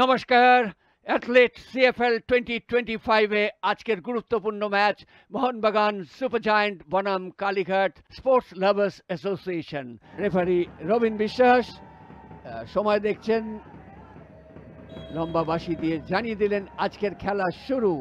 নমস্কার। Athlete CFL 2025-এ আজকের গুরুত্বপূর্ণ ম্যাচ মোহনবাগান সুপার জায়ান্ট বনাম Kalighat sports lovers association. Referee Robin বিশ্বাস সময় দেখছেন, লম্বা বাঁশি দিয়ে জানিয়ে দিলেন আজকের খেলা শুরু।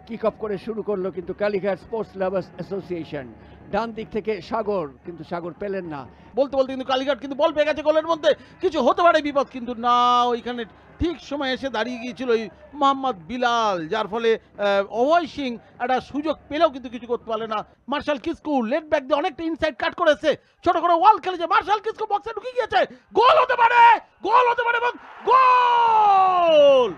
কিক অফ করে শুরু করলো কিন্তু কালীঘাট স্পোর্টস লাভার্স অ্যাসোসিয়েশন। ডান দিক থেকে সাগর, কিন্তু সাগর পেলেন না। বলতে বলতে কিন্তু কালীঘাট কিন্তু বল পেয়ে গেছে গোলের মধ্যে, কিছু হতে পারে বিপদ, কিন্তু না, ওইখানে ঠিক সময় এসে দাঁড়িয়ে গিয়েছিল ওই মোহাম্মদ বিলাল, যার ফলে অভয় সিং একটা সুযোগ পেলেও কিন্তু কিছু করতে পারলে না। মার্শাল কিসকু লেট ব্যাক দিয়ে অনেকটা ইনসাইড কাট করেছে, ছোট করে ওয়াল খেলেছে, মার্শাল কিসকু বক্সে ঢুকে গিয়েছে, গোল হতে পারে, গোল হতে পারে এবং গোল!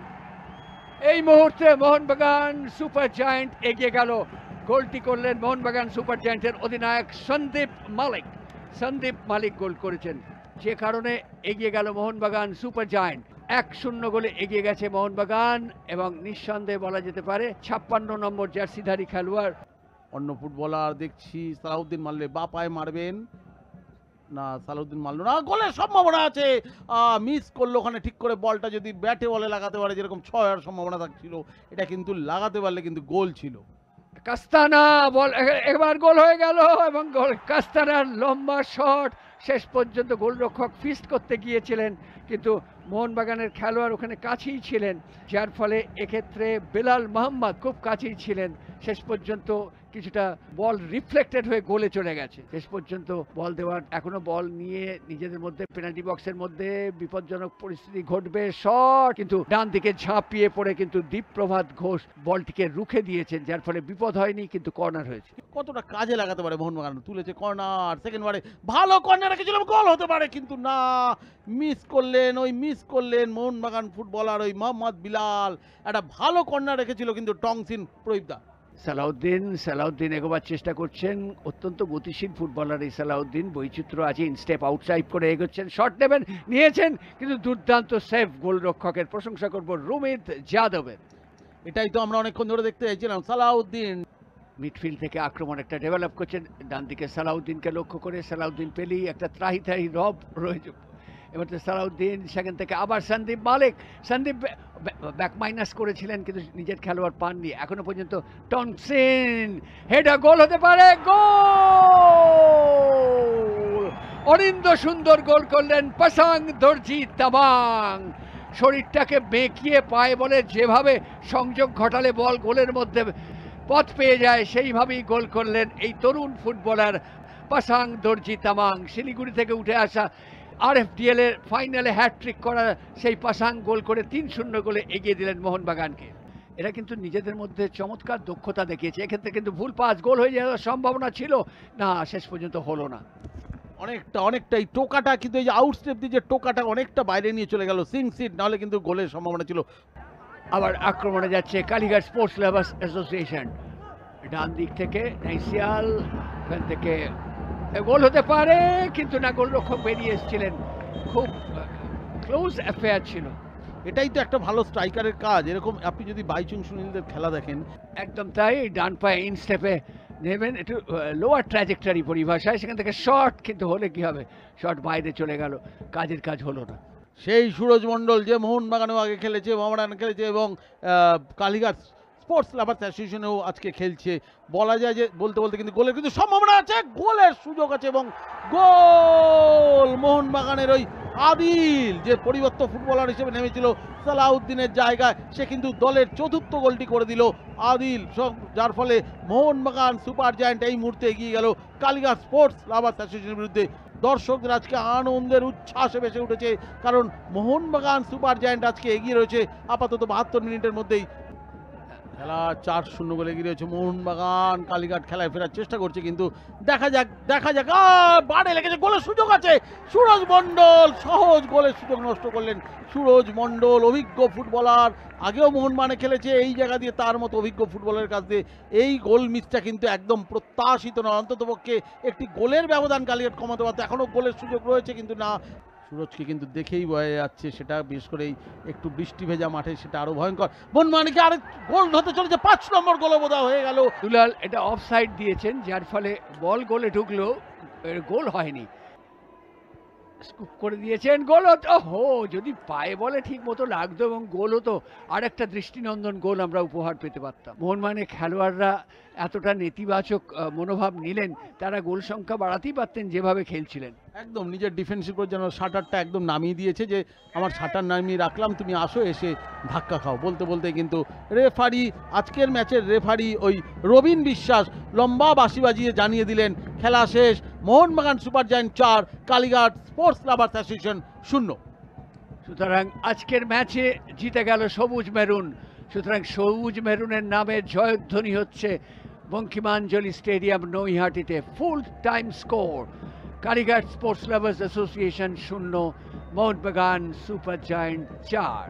এই মুহূর্তে মোহনবাগান সুপার জায়ান্ট এগিয়ে গেল। গোলটি করলেন মোহনবাগান সুপার জায়ান্টের অধিনায়ক সন্দীপ মালিক। সন্দীপ মালিক গোল করেছেন, যে কারণে এগিয়ে গেল মোহনবাগান সুপার জায়ান্ট। 1-0 গোলে এগিয়ে গেছে মোহনবাগান এবং নিঃসন্দেহে বলা যেতে পারে 56 নম্বর জার্সিধারী খেলোয়াড়। অন্য ফুটবলার দেখছি সালাউদ্দিন মারলে বা পায়ে মারবেন না, সালাউদ্দিন মারলো না, গোলের সম্ভাবনা আছে, মিস করলো ওখানে। ঠিক করে বলটা যদি ব্যাটে বলে লাগাতে পারে, যেরকম 6 হওয়ার সম্ভাবনা থাকছিল, এটা কিন্তু লাগাতে পারলে কিন্তু গোল ছিল। কাস্তানা বল, এবার গোল হয়ে গেল এবং গোল। কাস্তানার লম্বা শট, শেষ পর্যন্ত গোলরক্ষক ফিস্ট করতে গিয়েছিলেন, কিন্তু মোহনবাগানের খেলোয়াড় ওখানে কাছেই ছিলেন, যার ফলে এক্ষেত্রে বেলাল মোহাম্মদ খুব কাছেই ছিলেন। শেষ পর্যন্ত কিছুটা বল রিফ্লেক্টেড হয়ে গোলে চলে গেছে। শেষ পর্যন্ত বল দেওয়ার, এখনো বল নিয়ে নিজেদের মধ্যে পেনাল্টি বক্সের মধ্যে বিপজ্জনক পরিস্থিতি ঘটবে। শট, কিন্তু ডান দিকে ঝাঁপিয়ে পড়ে কিন্তু দীপপ্রভাত ঘোষ বলটিকে রুখে দিয়েছেন, যার ফলে বিপদ হয়নি, কিন্তু কর্নার হয়েছে। কতটা কাজে লাগাতে পারে মোহনবাগান, তুলেছে কর্নার, সেকেন্ড বারে ভালো কর্নার রেখেছিলাম, গোল হতে পারে, কিন্তু না, মিস করলেন মোহনবাগান ফুটবলার ওই মোহাম্মদ বিলাল। একটা ভালো কর্নার রেখেছিল কিন্তু টংসিন প্রদীপদা। সালাউদ্দিন এগোবার চেষ্টা করছেন, অত্যন্ত গতিশীল ফুটবলার এই সালাউদ্দিন। বৈচিত্র্য আছে, ইনস্টেপ আউটসাইড করে এগোচ্ছেন, শট নেবেন, নিয়েছেন, কিন্তু দুর্দান্ত সেভ গোলরক্ষকের। প্রশংসা করব রুমিত যাদবের। এটাই তো আমরা অনেকক্ষণ ধরে দেখতে চাইছিলাম। সালাউদ্দিন মিডফিল্ড থেকে আক্রমণ একটা ডেভেলপ করছেন, ডান দিকে সালাউদ্দিনকে লক্ষ্য করে। সালাউদ্দিন পেলেই একটা ত্রাহি রব রয়েছে। এবার তো সালাউদ্দিন, সেখান থেকে আবার সন্দীপ মালিক। সন্দীপ ব্যাক মাইনাস করেছিলেন, কিন্তু নিজের খেলোয়াড় পাননি এখনো পর্যন্ত। টনসিন হেডা, গোল হতে পারে, গোল! অরিন্দ সুন্দর গোল করলেন পাসাং দর্জি তামাং। শরীরটাকে বেঁকিয়ে পায়ে বলে যেভাবে সংযোগ ঘটালে বল গোলের মধ্যে পথ পেয়ে যায়, সেইভাবেই গোল করলেন এই তরুণ ফুটবলার পাসাং দর্জি তামাং। শিলিগুড়ি থেকে উঠে আসা, আরএফডিএল এর ফাইনালে হ্যাটট্রিক করা সেই পাসাং গোল করে 3-0 গোলে এগিয়ে দিলেন মোহনবাগানকে। এরা কিন্তু নিজেদের মধ্যে চমৎকার দক্ষতা দেখিয়েছে। এক্ষেত্রে কিন্তু ভুল পাস, গোল হয়ে যাওয়ার সম্ভাবনা ছিল না, শেষ পর্যন্ত হলো না। অনেকটা এই টোকাটা, কিন্তু এই যে আউটস্টেপ দিয়ে যে টোকাটা অনেকটা বাইরে নিয়ে চলে গেল সিং সিট, নাহলে কিন্তু গোলের সম্ভাবনা ছিল। আবার আক্রমণে যাচ্ছে কালীঘাট স্পোর্টস লাভার্স অ্যাসোসিয়েশন। ডান দিক থেকে নাইসিয়াল, ওখান থেকে গোল হতে পারে, কিন্তু না, গোলরক্ষক বেরিয়ে এসেছিলেন। খুব ক্লোজ অ্যাফেয়ার ছিল। এটাই তো একটা ভালো স্ট্রাইকারের কাজ। এরকম আপনি যদি বাইচুং সুনীলদের খেলা দেখেন, একদম তাই। ডান পায়ে ইনস্টেপে নেবেন, একটু লোয়ার ট্র্যাজেক্টরি পরিভাষায়, সেখান থেকে শট, কিন্তু হলে কি হবে, শট বাইরে চলে গেল, কাজের কাজ হলো না। সেই সুরজ মণ্ডল যে মোহনবাগানেও আগে খেলেছে, মোহামেডান খেলেছে এবং কালীঘাট স্পোর্টস লাভার্স অ্যাসোসিয়েশনেও আজকে খেলছে, বলা যায় যে বলতে বলতে কিন্তু গোলের কিন্তু সম্ভাবনা আছে, গোলের সুযোগ আছে এবং গোল! মোহনবাগানের ওই আদিল, যে পরিবর্তন ফুটবলার হিসেবে নেমেছিল সালাউদ্দিনের জায়গায়, সে কিন্তু দলের চতুর্থ গোলটি করে দিল আদিল, যার ফলে মোহনবাগান সুপার জায়ান্ট এই মুহূর্তে এগিয়ে গেল কালীঘাট স্পোর্টস লাভার্স অ্যাসোসিয়েশনের বিরুদ্ধে। দর্শকদের আজকে আনন্দের উচ্ছ্বাসে ভেসে উঠেছে, কারণ মোহনবাগান সুপার জায়ান্ট আজকে এগিয়ে রয়েছে আপাতত 72 মিনিটের মধ্যেই। খেলা 4-0 গোলে এগিয়ে রয়েছে মোহনবাগান। কালীঘাট খেলায় ফেরার চেষ্টা করছে, কিন্তু দেখা যাক বাড়ে লেগেছে, গোলের সুযোগ আছে। সুরজ মণ্ডল সহজ গোলের সুযোগ নষ্ট করলেন। সুরজ মণ্ডল অভিজ্ঞ ফুটবলার, আগেও মোহনবাগানে খেলেছে, এই জায়গা দিয়ে তার মতো অভিজ্ঞ ফুটবলের কাছ দিয়ে এই গোল মিসটা কিন্তু একদম প্রত্যাশিত নয়। অন্ততপক্ষে একটি গোলের ব্যবধান কালীঘাট কমাতে পারত, এখনও গোলের সুযোগ রয়েছে, কিন্তু না। সুরজকে কিন্তু দেখেই বোঝা যাচ্ছে, সেটা বিশেষ করে একটু বৃষ্টি ভেজা মাঠে সেটা আরো ভয়ঙ্কর। মোহনবাগানকে আরেক গোল হতে চলেছে, 5 নম্বর গোল বোধ হয়ে গেল। দুলাল এটা অফসাইড দিয়েছেন, যার ফলে বল গোলে ঢুকলো, গোল হয়নি। স্কুপ করে দিয়েছেন, গোল হো, যদি পায়ে বলে ঠিক মতো লাগতো এবং গোল হতো, আর একটা দৃষ্টিনন্দন গোল আমরা উপহার পেতে পারতাম। মোহনবাগানের খেলোয়াড়রা এতটা নেতিবাচক মনোভাব নিলেন, তারা গোল সংখ্যা বাড়াতেই পারতেন যেভাবে খেলছিলেন। একদম নিজের ডিফেন্সের উপর যেন শাটারটা একদম নামিয়ে দিয়েছে, যে আমার শাটার নামিয়ে রাখলাম, তুমি আসো এসে ধাক্কা খাও। বলতে বলতে কিন্তু রেফারি, আজকের ম্যাচের রেফারি ওই রবিন বিশ্বাস লম্বা বাঁশি বাজিয়ে জানিয়ে দিলেন খেলা শেষ, Mohun Bagan super giant 4, Kalighat sports lovers association 0। সুতরাং আজকের ম্যাচে জিতে গেল সবুজ মেরুন। সুতরাং সবুজ মেরুনের নামে জয়ধ্বনি হচ্ছে বঙ্কিমাঞ্জলি স্টেডিয়াম নৈহাটিতে। Full time score Kalighat sports lovers association 0, Mohun Bagan super giant 4।